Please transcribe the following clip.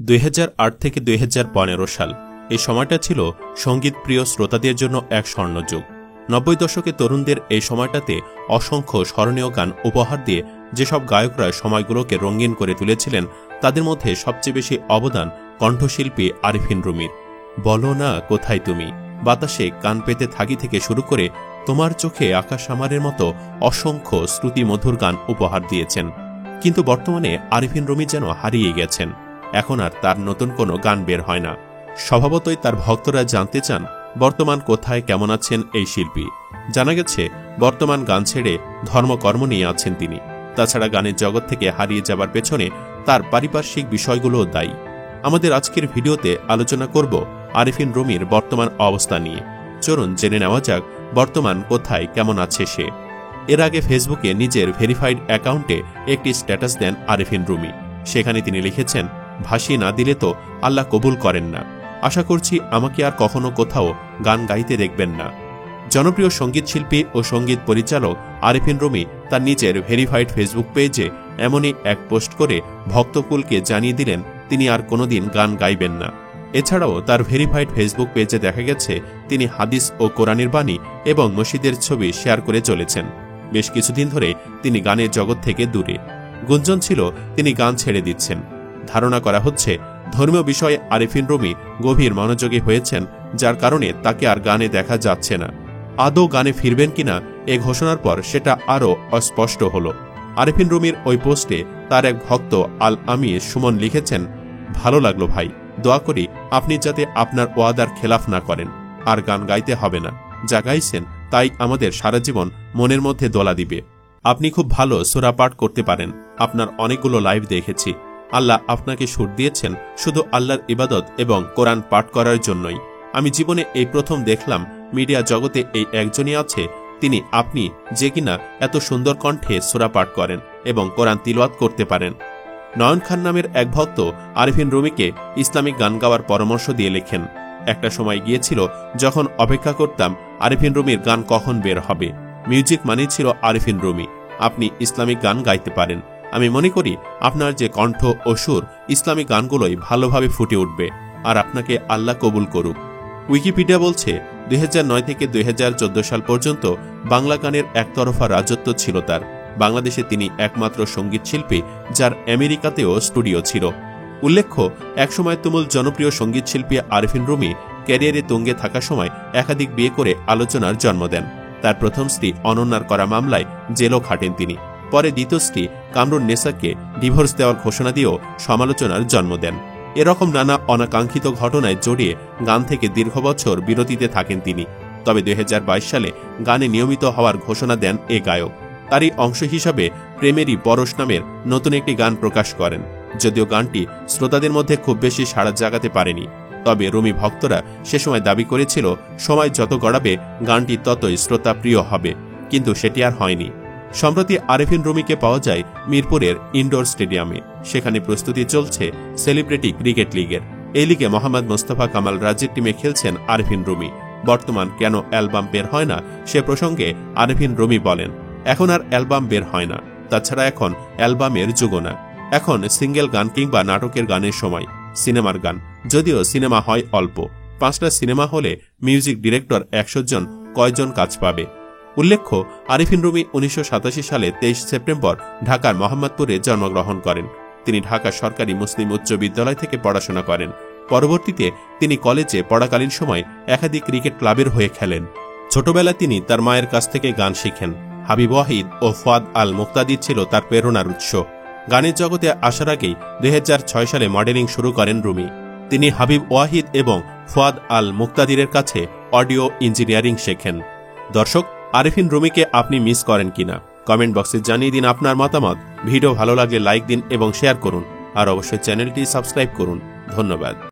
2008 থেকে 2015 সাল এই সময়টা ছিল সঙ্গীত প্রিয় শ্রোতাদের জন্য এক স্বর্ণযুগ। 90 দশকে তরুণদের এই সময়টাতে অসংখ্য স্মরণীয় গান উপহার দিয়ে যেসব গায়করা সময়গুলোকে রঙিন করে তুলেছিলেন, তাদের মধ্যে সবচেয়ে বেশি অবদান কণ্ঠশিল্পী আরিফিন রুমির। বলো না কোথায় তুমি, বাতাসে কান পেতে থাকি থেকে শুরু করে তোমার চোখে আকাশ আমারের মতো অসংখ্য শ্রুতিমধুর গান উপহার দিয়েছেন। কিন্তু বর্তমানে আরিফিন রুমি যেন হারিয়ে গেছেন। এখন আর তার নতুন কোনো গান বের হয় না। স্বভাবতই তার ভক্তরা জানতে চান বর্তমান কোথায়, কেমন আছেন এই শিল্পী। জানা গেছে বর্তমান গান ছেড়ে ধর্মকর্ম নিয়ে আছেন তিনি। তাছাড়া গানের জগৎ থেকে হারিয়ে যাবার পেছনে তার পারিপার্শ্বিক বিষয়গুলোও দায়ী। আমাদের আজকের ভিডিওতে আলোচনা করব আরিফিন রুমির বর্তমান অবস্থা নিয়ে। চলুন জেনে নেওয়া যাক বর্তমান কোথায়, কেমন আছে সে। এর আগে ফেসবুকে নিজের ভেরিফাইড অ্যাকাউন্টে একটি স্ট্যাটাস দেন আরিফিন রুমি। সেখানে তিনি লিখেছেন, ভাসিয়ে না দিলে তো আল্লাহ কবুল করেন না। আশা করছি আমাকে আর কখনো কোথাও গান গাইতে দেখবেন না। জনপ্রিয় সঙ্গীত শিল্পী ও সঙ্গীত পরিচালক আরিফিন রুমি তার নিজের ভেরিফাইড ফেসবুক পেজে এমনই এক পোস্ট করে ভক্তকুলকে জানিয়ে দিলেন তিনি আর কোনোদিন গান গাইবেন না। এছাড়াও তার ভেরিফাইড ফেসবুক পেজে দেখা গেছে তিনি হাদিস ও কোরআনের বাণী এবং মসজিদের ছবি শেয়ার করে চলেছেন। বেশ কিছুদিন ধরে তিনি গানের জগৎ থেকে দূরে। গুঞ্জন ছিল তিনি গান ছেড়ে দিচ্ছেন। ধারণা করা হচ্ছে ধর্মীয় বিষয়ে আরিফিন রুমি গভীর মনোযোগী হয়েছেন, যার কারণে তাকে আর গানে দেখা যাচ্ছে না। আদৌ গানে ফিরবেন কিনা এ ঘোষণার পর সেটা আরও অস্পষ্ট হল। আরিফিন রুমির ওই পোস্টে তার এক ভক্ত আল আমির সুমন লিখেছেন, ভালো লাগলো ভাই, দোয়া করি আপনি যাতে আপনার ওয়াদার খেলাফ না করেন। আর গান গাইতে হবে না, যা গাইছেন তাই আমাদের সারা জীবন মনের মধ্যে দোলা দিবে। আপনি খুব ভালো সূরা পাঠ করতে পারেন, আপনার অনেকগুলো লাইভ দেখেছি। আল্লাহ আপনাকে সুর দিয়েছেন শুধু আল্লাহর ইবাদত এবং কোরআন পাঠ করার জন্যই। আমি জীবনে এই প্রথম দেখলাম মিডিয়া জগতে এই একজনই আছে তিনি, আপনি যে কিনা এত সুন্দর কণ্ঠে সূরা পাঠ করেন এবং কোরআন তিলাওয়াত করতে পারেন। নয়ন খান নামের এক ভক্ত আরিফিন রুমিকে ইসলামিক গান গাওয়ার পরামর্শ দিয়ে লেখেন, একটা সময় গিয়েছিল যখন অপেক্ষা করতাম আরিফিন রুমির গান কখন বের হবে। মিউজিক মানেই ছিল আরিফিন রুমি। আপনি ইসলামিক গান গাইতে পারেন। আমি মনে করি আপনার যে কণ্ঠ ও সুর ইসলামিক গানগুলোই ভালোভাবে ফুটে উঠবে, আর আপনাকে আল্লাহ কবুল করুক। উইকিপিডিয়া বলছে 2009 থেকে 2014 সাল পর্যন্ত বাংলা গানের একতরফা রাজত্ব ছিল তার। বাংলাদেশে তিনি একমাত্র সঙ্গীত শিল্পী যার আমেরিকাতেও স্টুডিও ছিল। উল্লেখ্য, একসময় তুমুল জনপ্রিয় সঙ্গীত শিল্পী আরিফিন রুমি ক্যারিয়ারে তুঙ্গে থাকা সময় একাধিক বিয়ে করে আলোচনার জন্ম দেন। তার প্রথম স্ত্রী অনন্যার করা মামলায় জেলও খাটেন তিনি। পরে দ্বিতীয় স্ত্রী কামরুন নেসাকে ডিভোর্স দেওয়ার ঘোষণা দিয়েও সমালোচনার জন্ম দেন। এরকম নানা অনাকাঙ্ক্ষিত ঘটনায় জড়িয়ে গান থেকে দীর্ঘ বছর বিরতিতে থাকেন তিনি। তবে 2022 সালে গানে নিয়মিত হওয়ার ঘোষণা দেন এ গায়ক। তারই অংশ হিসাবে প্রেমেরই পরশ নামের নতুন একটি গান প্রকাশ করেন। যদিও গানটি শ্রোতাদের মধ্যে খুব বেশি সাড়া জাগাতে পারেনি, তবে রুমি ভক্তরা সে সময় দাবি করেছিল সময় যত গড়াবে গানটি ততই শ্রোতা প্রিয় হবে, কিন্তু সেটি আর হয়নি। সম্প্রতি আরিফিন রুমিকে পাওয়া যায় মিরপুরের ইনডোর স্টেডিয়ামে। সেখানে প্রস্তুতি চলছে সেলিব্রিটি ক্রিকেট লিগের। এই লিগে মোহাম্মদ মোস্তফা কামাল রাজের টিমে খেলছেন আরিফিন রুমি। বর্তমান কেন অ্যালবাম বের হয় না সে প্রসঙ্গে আরিফিন রুমি বলেন, এখন আর অ্যালবাম বের হয় না। তাছাড়া এখন অ্যালবামের যুগ না, এখন সিঙ্গেল গান কিংবা নাটকের গানের সময়। সিনেমার গান, যদিও সিনেমা হয় অল্প। 5টা সিনেমা হলে মিউজিক ডিরেক্টর 100 জন কয়জন কাজ পাবে। উল্লেখ্য, আরিফিন রুমি 1987 সালে 23 সেপ্টেম্বর ঢাকার মোহাম্মদপুরে জন্মগ্রহণ করেন। তিনি ঢাকা সরকারি মুসলিম উচ্চ বিদ্যালয় থেকে পড়াশোনা করেন। পরবর্তীতে তিনি কলেজে পড়াকালীন সময় একাধিক ক্রিকেট ক্লাবের হয়ে খেলেন। ছোটবেলায় তিনি তার মায়ের কাছ থেকে গান শিখেন। হাবিব ওয়াহিদ ও ফুয়াদ আল মুক্তাদির ছিল তার প্রেরণার উৎস। গানের জগতে আসার আগেই 2006 সালে মডেলিং শুরু করেন রুমি। তিনি হাবিব ওয়াহিদ এবং ফুয়াদ আল মুক্তাদিরের কাছে অডিও ইঞ্জিনিয়ারিং শেখেন। দর্শক, আরিফিন রুমিকে আপনি মিস করেন কিনা কমেন্ট বক্সে জানিয়ে দিন আপনার মতামত। ভিডিও ভালো লাগলে লাইক দিন এবং শেয়ার করুন, আর অবশ্যই চ্যানেলটি সাবস্ক্রাইব করুন। ধন্যবাদ।